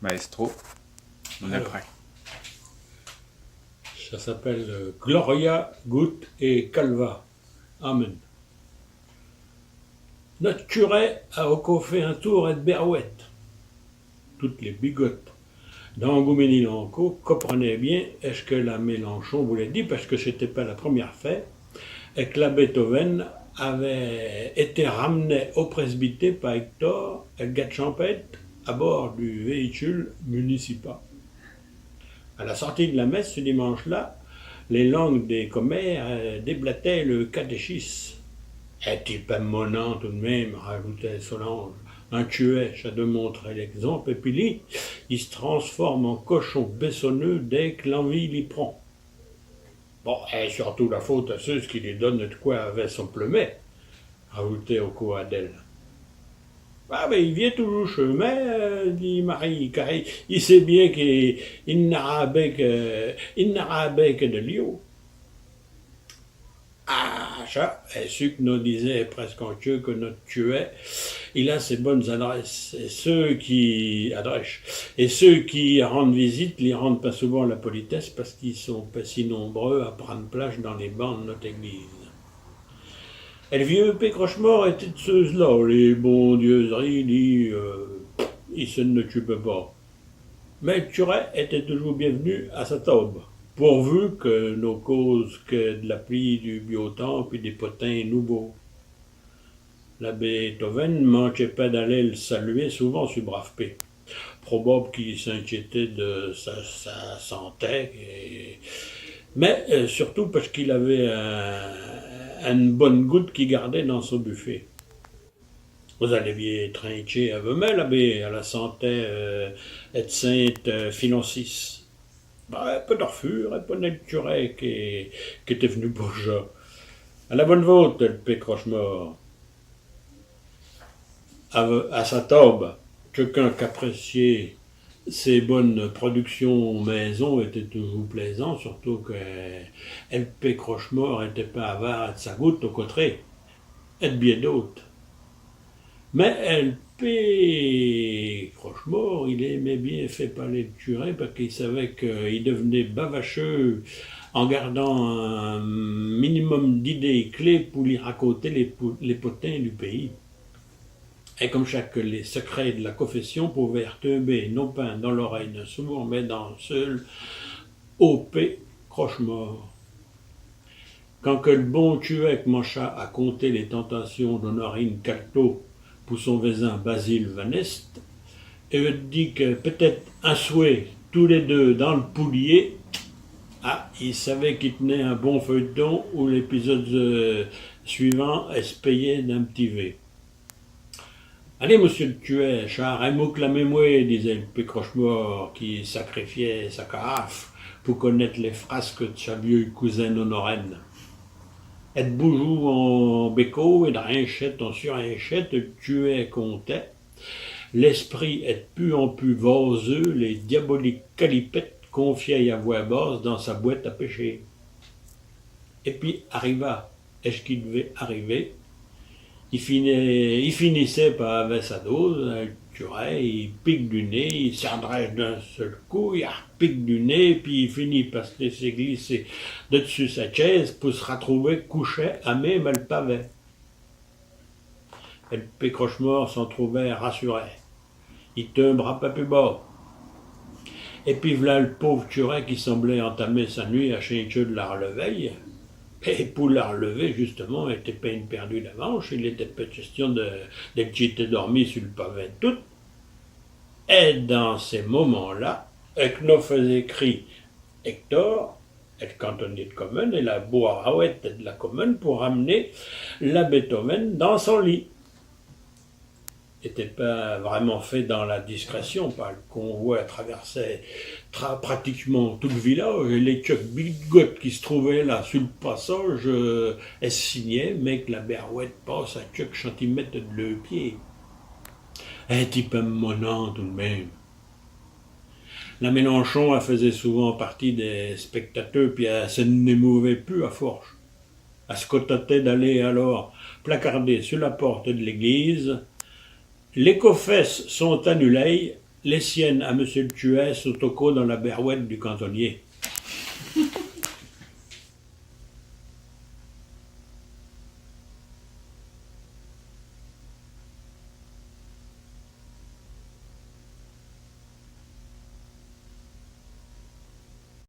Maestro, on est Alors, prêt. ça s'appelle Gloria, Gut et Calva. Amen. Notre curé a encore fait un tour à de Berouette. Toutes les bigotes d'Angoumeni-Lanco comprenaient bien est-ce que la Mélenchon voulait dire, parce que c'était pas la première fois, et que la Beethoven avait été ramené au presbytère par Hector et le gars de Champêtre à bord du véhicule municipal. À la sortie de la messe ce dimanche-là, les langues des commères déblattaient le catéchisme. Est-il pas monant tout de même, rajoutait Solange. Un tuet, ça de montrer l'exemple, et puis lui, il se transforme en cochon bessonneux dès que l'envie l'y prend. Bon, et surtout la faute à ceux qui lui donnent de quoi avec son plumet, rajoutait Oko Adèle. Ah, ben il vient toujours chez mais, dit Marie, car il sait bien qu'il n'aura que de Lyon. Ah, ça, et ce que nous disait presque en queue que notre tuait, il a ses bonnes adresses. Et ceux qui rendent visite, ils rendent pas souvent la politesse parce qu'ils sont pas si nombreux à prendre place dans les bancs de notre église. Et le vieux Pécrochemort était de ceux-là, les bons dieuseries, ils se n'occupaient pas. Mais le curé était toujours bienvenu à sa taube, pourvu que nos causes que de la pluie, du beau temps, puis des potins nouveaux. La Beethoven ne manquait pas d'aller le saluer souvent sur brave P. Probable qu'il s'inquiétait de sa santé, mais surtout parce qu'il avait une bonne goutte qu'il gardait dans son buffet. Vous allez bien trinquer à vous-même, l'abbé, à la santé et de sainte Financis. Bah, pas d'orfure, et pas de curé qui était venu bourgeois. À la bonne vôtre, le pécroche-mort. À sa taube, quelqu'un qu'appréciait ses bonnes productions maison était toujours plaisant, surtout que le pécroche-mort n'était pas avare de sa goutte, au contraire, et de bien d'autres. Mais LP Crochemort, il aimait bien faire parler le curé parce qu'il savait qu'il devenait bavacheux en gardant un minimum d'idées clés pour lui raconter les potins du pays. Et comme chaque les secrets de la confession pouvaient retomber non pas dans l'oreille d'un sourd, mais dans le seul O.P. Crochemort. Quand que le bon curé commença à compter les tentations d'Honorine Calto pour son voisin Basile Van Est, et dit que peut-être un souhait, tous les deux dans le poulier, il savait qu'il tenait un bon feuilleton où l'épisode suivant est se payait d'un petit V. Allez, monsieur le tueur, char un mot clamez-moi, disait le pécroche-mort qui sacrifiait sa carafe pour connaître les frasques de sa vieille cousine Honorine. Et de boujou en béco et de rinchette en surrinchette, le tueur comptait. L'esprit est de plus en plus vaseux, les diaboliques calipettes confiaient à voix basse dans sa boîte à pêcher. Et puis arriva, est-ce qu'il devait arriver? Il finissait par avoir sa dose, le curé, il pique du nez, il s'adresse d'un seul coup, il repique du nez, puis il finit par se laisser glisser de dessus sa chaise pour se retrouver couché à même le pavé. Et le pécroche-mort s'en trouvait rassuré. Il tombe un peu plus bas. Et puis voilà le pauvre curé qui semblait entamer sa nuit à chincher de la releveille. Et pour la relever, justement, elle était peine perdue d'avance. Il n'était pas question d'être j'étais dormi sur le pavé tout. Et dans ces moments-là, Ekno faisait cri Hector, le cantonnier de commune, et la boarouette de la commune pour ramener la Beethoven dans son lit. N'était pas vraiment fait dans la discrétion, par le convoi traversait pratiquement tout le village, et les quelques bigotes qui se trouvaient là sur le passage, elles signaient, mais que la berouette passe à quelques centimètres de le pied. Un type monant tout de même. La Mélenchon, elle faisait souvent partie des spectateurs, puis elle se n'émouvait plus à force. Elle se contentait d'aller alors placarder sur la porte de l'église. Les coffesses sont annulées, Les siennes à Monsieur le Tuet sont au co dans la berouette du cantonnier.